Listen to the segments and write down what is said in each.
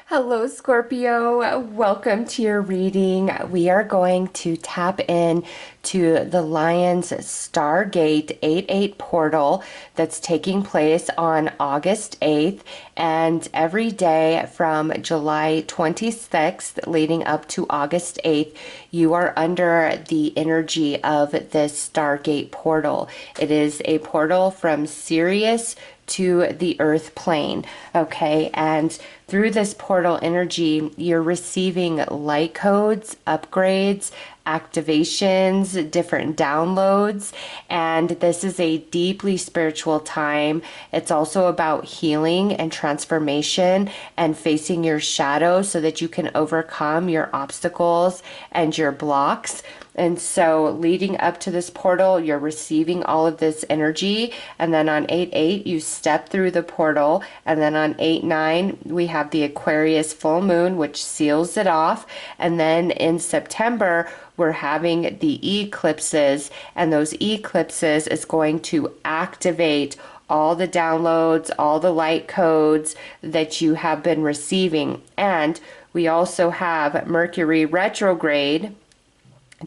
Hello, Scorpio. Welcome to your reading. We are going to tap in to the Lion's Stargate 8-8 portal that's taking place on August 8th and every day from July 26th leading up to August 8th, you are under the energy of this Stargate portal. It is a portal from Sirius to the earth plane. Okay, and through this portal energy, you're receiving light codes, upgrades, activations, different downloads, and this is a deeply spiritual time. It's also about healing and transformation and facing your shadow so that you can overcome your obstacles and your blocks. And so leading up to this portal, you're receiving all of this energy. And then on 8-8, you step through the portal. And then on 8-9, we have the Aquarius full moon, which seals it off. And then in September, we're having the eclipses. And those eclipses is going to activate all the downloads, all the light codes that you have been receiving. And we also have Mercury retrograde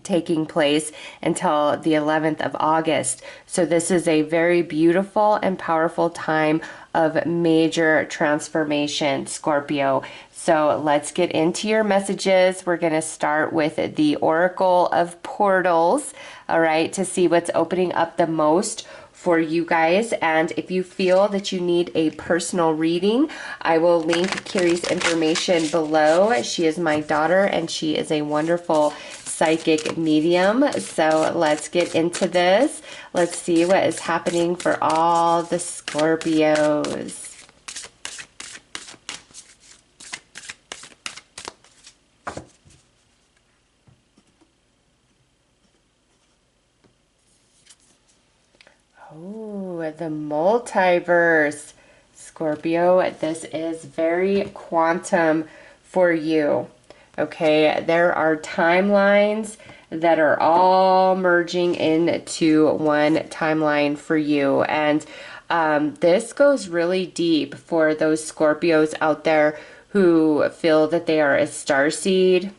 taking place until the 11th of August. So this is a very beautiful and powerful time of major transformation, Scorpio. So let's get into your messages. We're going to start with the Oracle of Portals, all right, to see what's opening up the most for you guys. And if you feel that you need a personal reading, I will link Carrie's information below. She is my daughter and she is a wonderful psychic medium. So let's get into this. Let's see what is happening for all the Scorpios. Oh, the multiverse. Scorpio, this is very quantum for you. Okay, there are timelines that are all merging into one timeline for you. And this goes really deep for those Scorpios out there who feel that they are a starseed,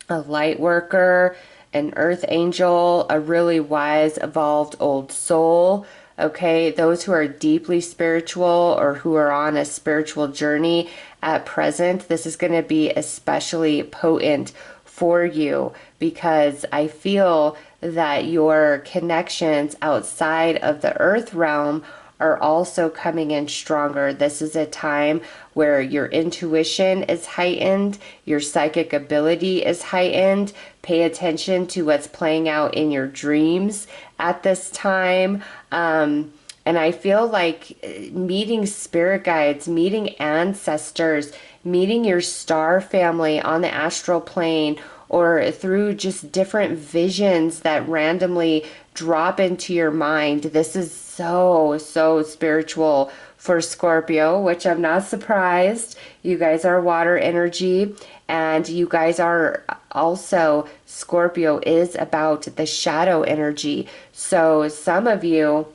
a light worker, an earth angel, a really wise, evolved old soul. Okay, those who are deeply spiritual or who are on a spiritual journey at present, this is going to be especially potent for you because I feel that your connections outside of the earth realm are also coming in stronger. This is a time where your intuition is heightened, your psychic ability is heightened. Pay attention to what's playing out in your dreams at this time. And I feel like meeting spirit guides, meeting ancestors, meeting your star family on the astral plane, or through just different visions that randomly drop into your mind. This is so spiritual for Scorpio, which I'm not surprised. You guys are water energy, and you guys are also, Scorpio is about the shadow energy. So some of you,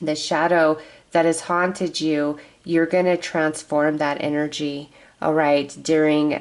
the shadow that has haunted you, you're going to transform that energy, all right, during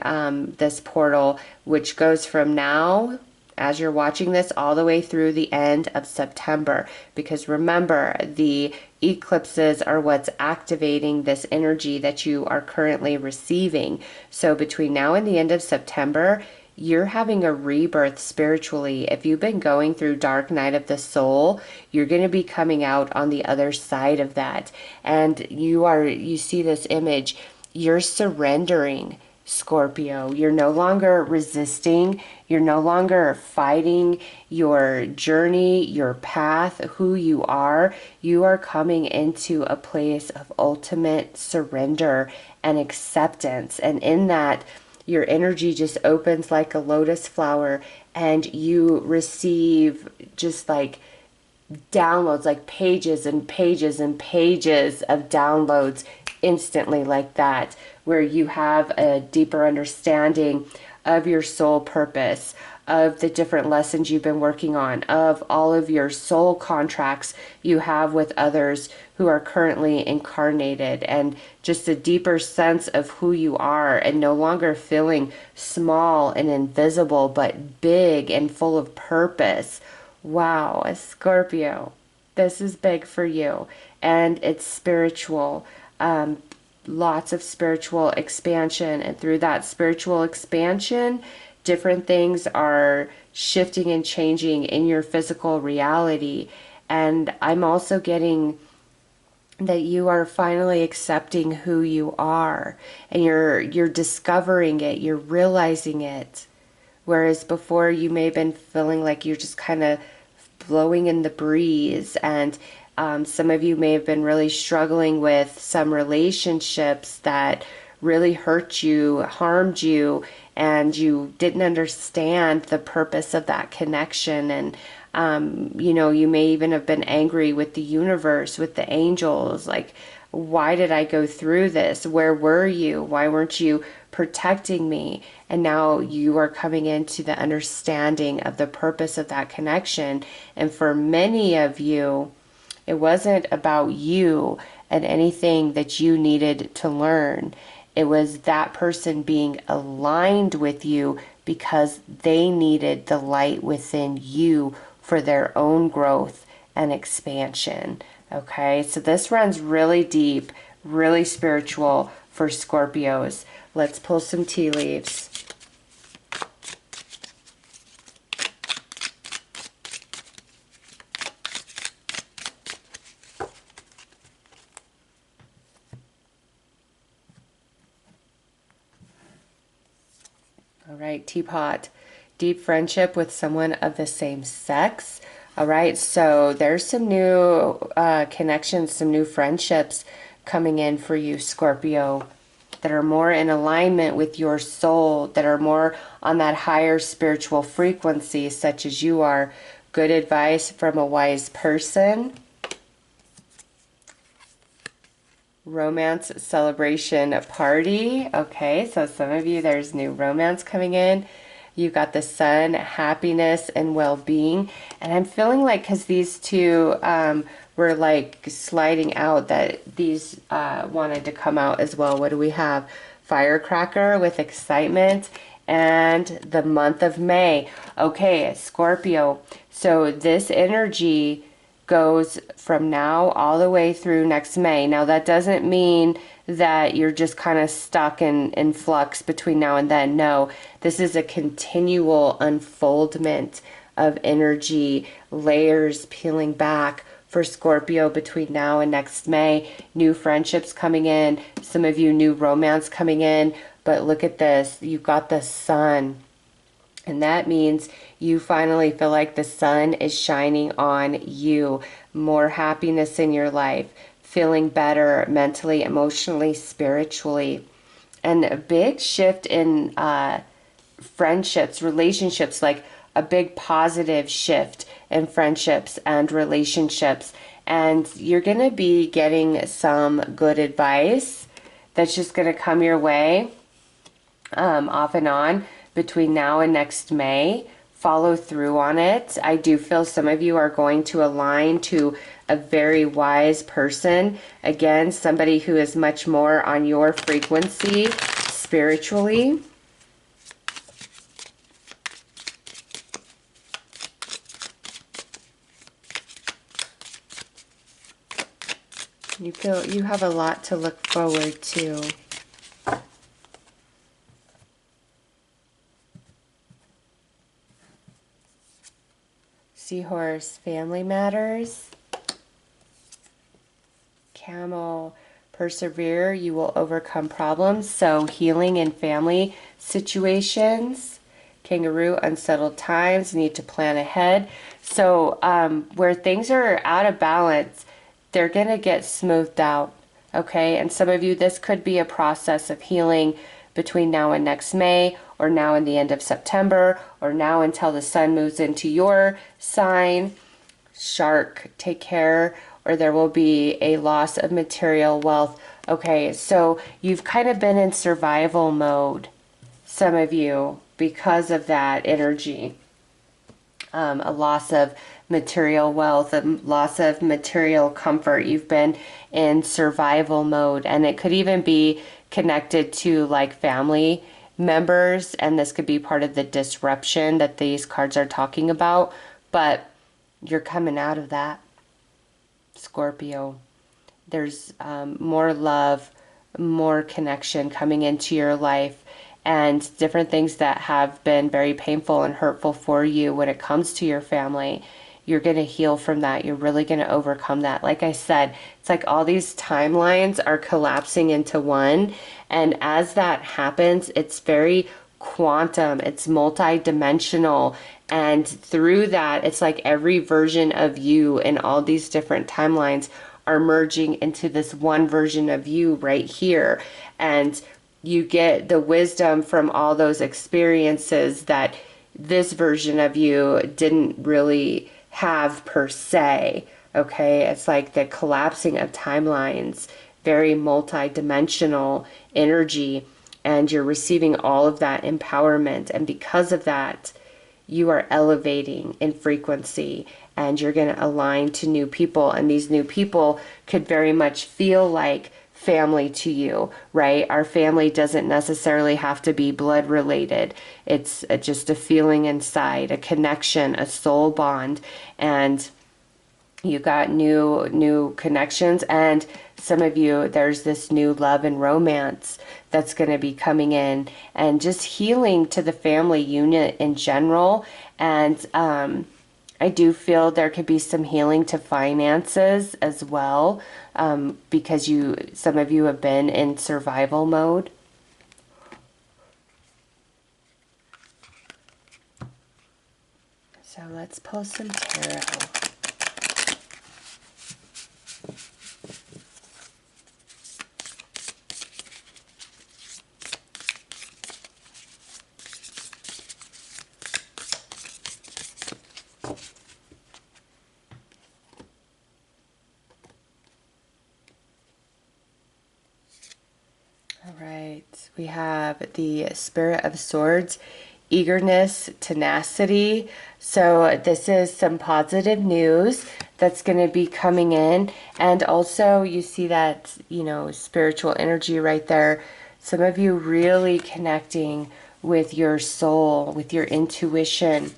this portal, which goes from now, as you're watching this, all the way through the end of September. Because remember, the eclipses are what's activating this energy that you are currently receiving. So between now and the end of September, you're having a rebirth spiritually. If you've been going through dark night of the soul, you're going to be coming out on the other side of that. And you see this image, you're surrendering, Scorpio. You're no longer resisting. You're no longer fighting your journey, your path, who you are. You are coming into a place of ultimate surrender and acceptance. And in that, your energy just opens like a lotus flower and you receive just like downloads, like pages and pages and pages of downloads instantly like that, where you have a deeper understanding of your soul purpose, of the different lessons you've been working on, of all of your soul contracts you have with others who are currently incarnated, and just a deeper sense of who you are and no longer feeling small and invisible, but big and full of purpose. Wow, a Scorpio. This is big for you, and it's spiritual. Lots of spiritual expansion, and through that spiritual expansion, different things are shifting and changing in your physical reality. And I'm also getting that you are finally accepting who you are, and you're discovering it, you're realizing it. Whereas before you may have been feeling like you're just kind of blowing in the breeze, and some of you may have been really struggling with some relationships that really hurt you, harmed you, and you didn't understand the purpose of that connection. And you may even have been angry with the universe, with the angels, like, why did I go through this? Where were you? Why weren't you protecting me? And now you are coming into the understanding of the purpose of that connection. And for many of you, it wasn't about you and anything that you needed to learn. It was that person being aligned with you because they needed the light within you for their own growth and expansion. Okay, so this runs really deep, really spiritual for Scorpios. Let's pull some tea leaves. All right, teapot. Deep friendship with someone of the same sex. All right, so there's some new connections, some new friendships coming in for you, Scorpio, that are more in alignment with your soul, that are more on that higher spiritual frequency, such as you are. Good advice from a wise person. Romance celebration party. Okay, so some of you, there's new romance coming in. You got the sun, happiness and well-being. And I'm feeling like, because these two were like sliding out, that these wanted to come out as well. What do we have? Firecracker with excitement, and the month of May. Okay, Scorpio. So this energy goes from now all the way through next May. Now that doesn't mean that you're just kind of stuck in flux between now and then. No, this is a continual unfoldment of energy, layers peeling back for Scorpio between now and next May. New friendships coming in, some of you new romance coming in, but look at this, you've got the sun. And that means you finally feel like the sun is shining on you. More happiness in your life. Feeling better mentally, emotionally, spiritually. And a big shift in friendships, relationships, like a big positive shift in friendships and relationships. And you're going to be getting some good advice that's just going to come your way off and on between now and next May. Follow through on it. I do feel some of you are going to align to a very wise person. Again, somebody who is much more on your frequency spiritually. You feel you have a lot to look forward to. Seahorse, family matters. Camel, persevere, you will overcome problems. So healing in family situations. Kangaroo, unsettled times, need to plan ahead. So where things are out of balance, they're going to get smoothed out. Okay, and some of you, this could be a process of healing between now and next May, or now and the end of September, or now until the sun moves into your sign. Shark, take care, or there will be a loss of material wealth. Okay, so you've kind of been in survival mode, some of you, because of that energy. A loss of material wealth, a loss of material comfort. You've been in survival mode, and it could even be connected to like family members, and this could be part of the disruption that these cards are talking about, but you're coming out of that, Scorpio. There's more love, more connection coming into your life, and different things that have been very painful and hurtful for you when it comes to your family. You're going to heal from that. You're really going to overcome that. Like I said, it's like all these timelines are collapsing into one. And as that happens, it's very quantum, it's multi-dimensional. And through that, it's like every version of you in all these different timelines are merging into this one version of you right here. And you get the wisdom from all those experiences that this version of you didn't really have per se. Okay, it's like the collapsing of timelines, very multi-dimensional energy, and you're receiving all of that empowerment. And because of that, you are elevating in frequency, and you're going to align to new people. And these new people could very much feel like family to you, right? Our family doesn't necessarily have to be blood related. It's just a feeling inside, a connection, a soul bond. And you got new connections, and some of you, there's this new love and romance that's going to be coming in, and just healing to the family unit in general. And I do feel there could be some healing to finances as well, because some of you have been in survival mode. So let's pull some tarot. All right, we have the Spirit of Swords, eagerness, tenacity. So this is some positive news that's going to be coming in. And also you see that, spiritual energy right there. Some of you really connecting with your soul, with your intuition.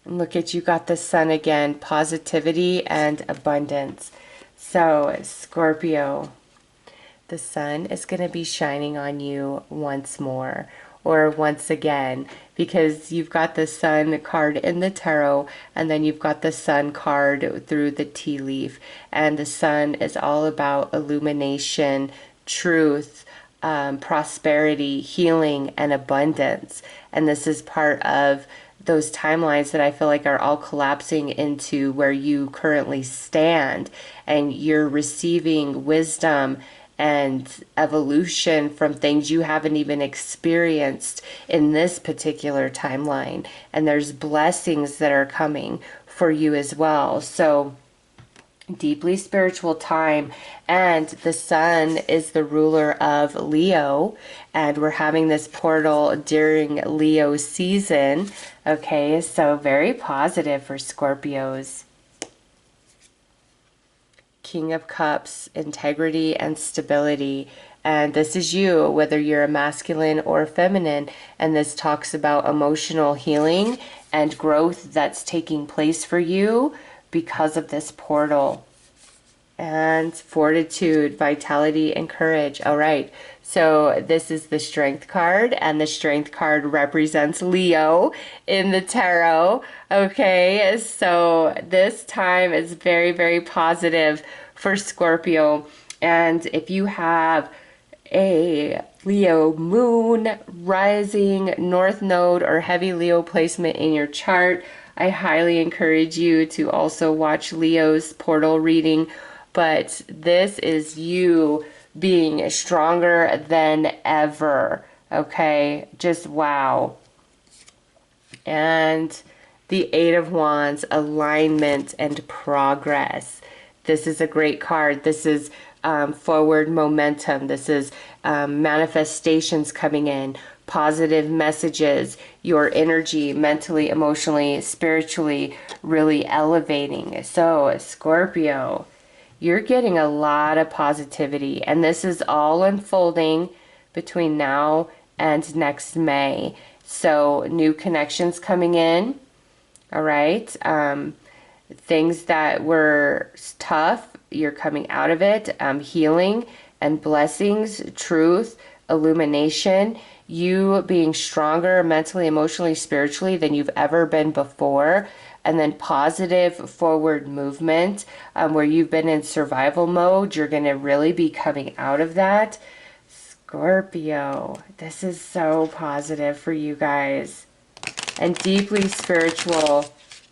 And look at, you got the sun again, positivity and abundance. So Scorpio, the sun is going to be shining on you once more, or once again, because you've got the sun card in the tarot, and then you've got the sun card through the tea leaf. And the sun is all about illumination, truth, prosperity, healing, and abundance. And this is part of those timelines that I feel like are all collapsing into where you currently stand, and you're receiving wisdom and evolution from things you haven't even experienced in this particular timeline. And there's blessings that are coming for you as well. So deeply spiritual time. And the sun is the ruler of Leo, and we're having this portal during Leo season. Okay, so very positive for Scorpios. King of Cups, integrity and stability. And this is you, whether you're a masculine or feminine. And this talks about emotional healing and growth that's taking place for you because of this portal. And fortitude, vitality, and courage. All right. So this is the Strength card, and the Strength card represents Leo in the tarot. Okay, so this time is very, very positive for Scorpio. And if you have a Leo moon, rising, north node, or heavy Leo placement in your chart, I highly encourage you to also watch Leo's portal reading. But this is you being stronger than ever. Okay, just wow. And the Eight of Wands, alignment and progress. This is a great card. This is forward momentum. This is manifestations coming in, positive messages, your energy mentally, emotionally, spiritually really elevating. So Scorpio, you're getting a lot of positivity, and this is all unfolding between now and next May. So new connections coming in, all right? Things that were tough, you're coming out of it. Healing and blessings, truth, illumination, you being stronger mentally, emotionally, spiritually than you've ever been before. And then positive forward movement, where you've been in survival mode, you're going to really be coming out of that. Scorpio, this is so positive for you guys. And deeply spiritual,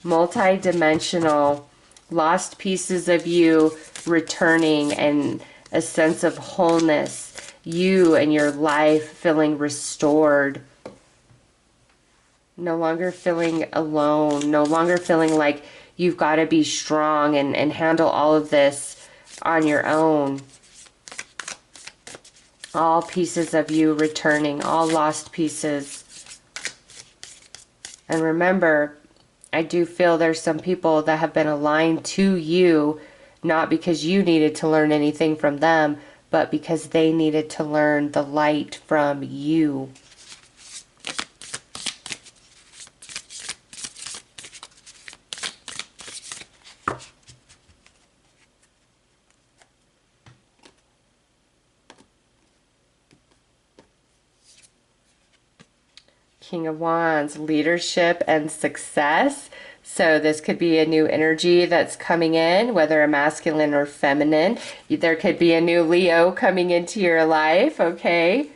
multi-dimensional, lost pieces of you returning, and a sense of wholeness, you and your life feeling restored, no longer feeling alone, no longer feeling like you've got to be strong and handle all of this on your own. All pieces of you returning, all lost pieces. And remember, I do feel there's some people that have been aligned to you, not because you needed to learn anything from them, but because they needed to learn the light from you. King of Wands, leadership and success. So this could be a new energy that's coming in, whether a masculine or feminine. There could be a new Leo coming into your life, okay?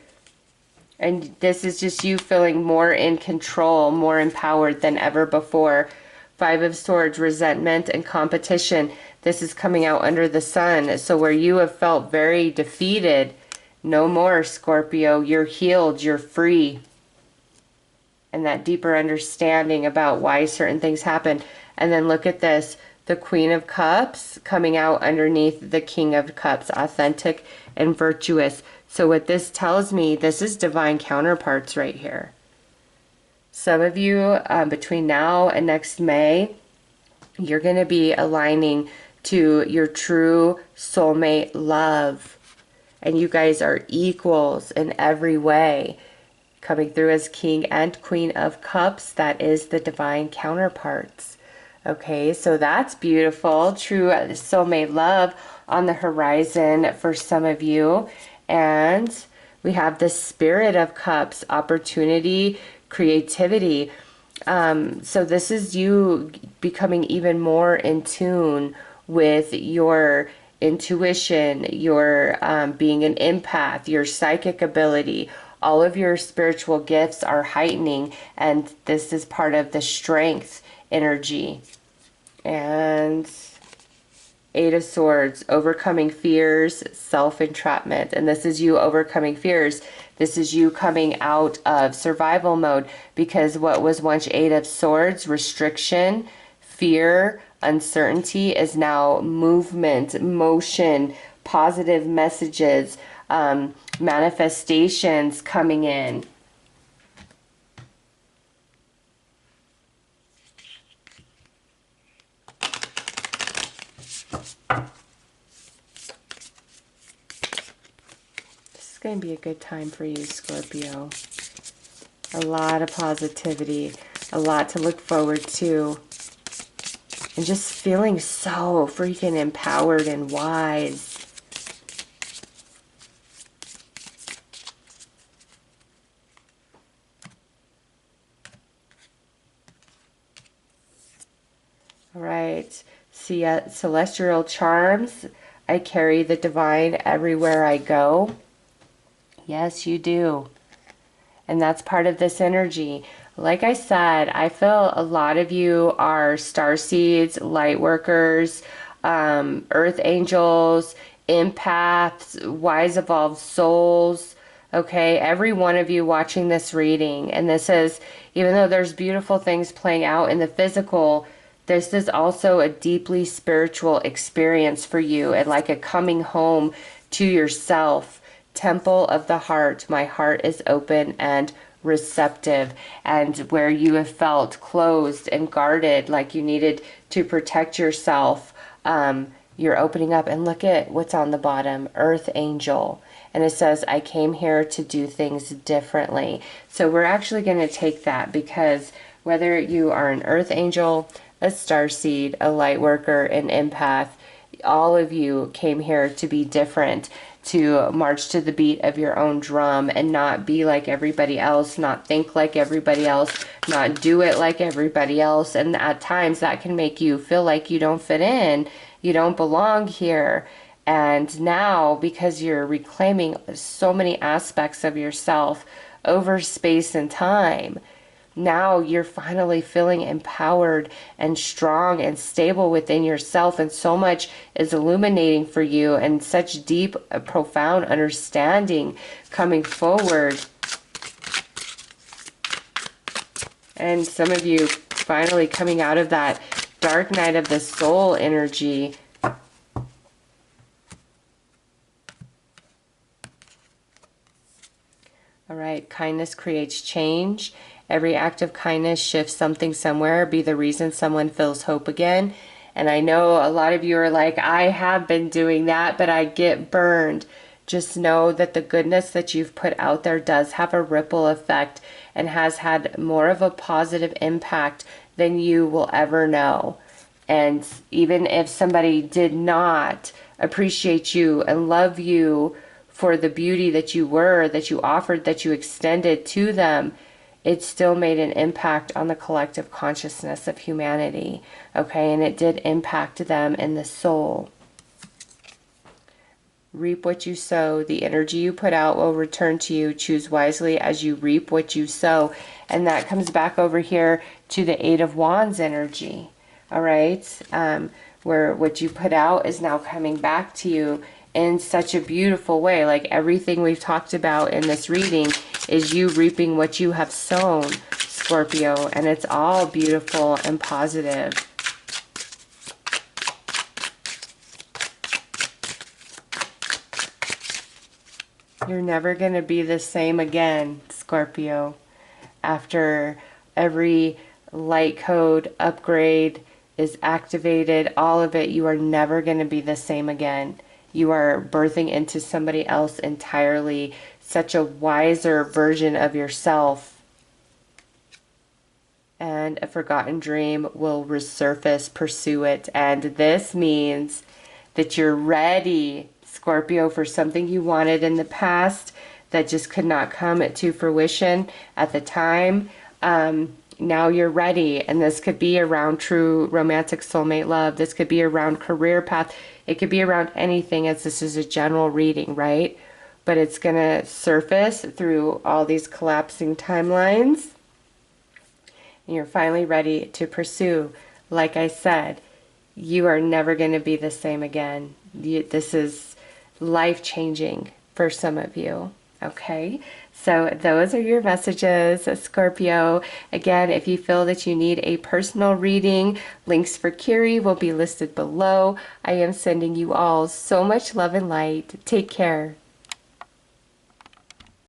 And this is just you feeling more in control, more empowered than ever before. Five of Swords, resentment and competition. This is coming out under the sun. So where you have felt very defeated, no more, Scorpio. You're healed, you're free. And that deeper understanding about why certain things happen. And then look at this, the Queen of Cups coming out underneath the King of Cups, authentic and virtuous. So what this tells me, this is divine counterparts right here. Some of you, between now and next May, you're going to be aligning to your true soulmate love. And you guys are equals in every way. Coming through as King and Queen of Cups, that is the divine counterparts. Okay, so that's beautiful. True soulmate love on the horizon for some of you. And we have the Spirit of Cups, opportunity, creativity. So this is you becoming even more in tune with your intuition, your being an empath, your psychic ability. All of your spiritual gifts are heightening, and this is part of the strength energy. And Eight of Swords, overcoming fears, self-entrapment. And this is you overcoming fears. This is you coming out of survival mode, because what was once Eight of Swords, restriction, fear, uncertainty, is now movement, motion, positive messages, manifestations coming in. This is going to be a good time for you, Scorpio. A lot of positivity, a lot to look forward to, and just feeling so freaking empowered and wise. All right, see, celestial charms. I carry the divine everywhere I go. Yes, you do. And that's part of this energy. Like I said, I feel a lot of you are starseeds, light workers, earth angels, empaths, wise evolved souls. Okay, every one of you watching this reading. And this is, even though there's beautiful things playing out in the physical, this is also a deeply spiritual experience for you, and like a coming home to yourself, temple of the heart. My heart is open and receptive. And where you have felt closed and guarded, like you needed to protect yourself, you're opening up. And look at what's on the bottom, Earth Angel. And it says, I came here to do things differently. So we're actually going to take that, because whether you are an Earth Angel, a starseed, a light worker, an empath, all of you came here to be different, to march to the beat of your own drum and not be like everybody else, not think like everybody else, not do it like everybody else. And at times that can make you feel like you don't fit in, you don't belong here. And now, because you're reclaiming so many aspects of yourself over space and time, now you're finally feeling empowered and strong and stable within yourself, and so much is illuminating for you, and such deep, profound understanding coming forward. And some of you finally coming out of that dark night of the soul energy. All right, kindness creates change. Every act of kindness shifts something somewhere, be the reason someone feels hope again. And I know a lot of you are like, I have been doing that, but I get burned. Just know that the goodness that you've put out there does have a ripple effect and has had more of a positive impact than you will ever know. And even if somebody did not appreciate you and love you for the beauty that you were, that you offered, that you extended to them, it still made an impact on the collective consciousness of humanity, okay? And it did impact them in the soul. Reap what you sow. The energy you put out will return to you. Choose wisely as you reap what you sow. And that comes back over here to the Eight of Wands energy, all right? Where what you put out is now coming back to you in such a beautiful way. Like everything we've talked about in this reading is you reaping what you have sown, Scorpio, and it's all beautiful and positive. You're never going to be the same again, Scorpio. After every light code upgrade is activated, all of it, you are never going to be the same again. You are birthing into somebody else entirely, such a wiser version of yourself. And a forgotten dream will resurface, pursue it. And this means that you're ready, Scorpio, for something you wanted in the past that just could not come to fruition at the time. Now you're ready, and this could be around true romantic soulmate love. This could be around career path. It could be around anything, as this is a general reading, right? But it's going to surface through all these collapsing timelines. And you're finally ready to pursue. Like I said, you are never going to be the same again. This is life-changing for some of you. Okay, so those are your messages, Scorpio. Again, if you feel that you need a personal reading, links for Kiri will be listed below. I am sending you all so much love and light. Take care.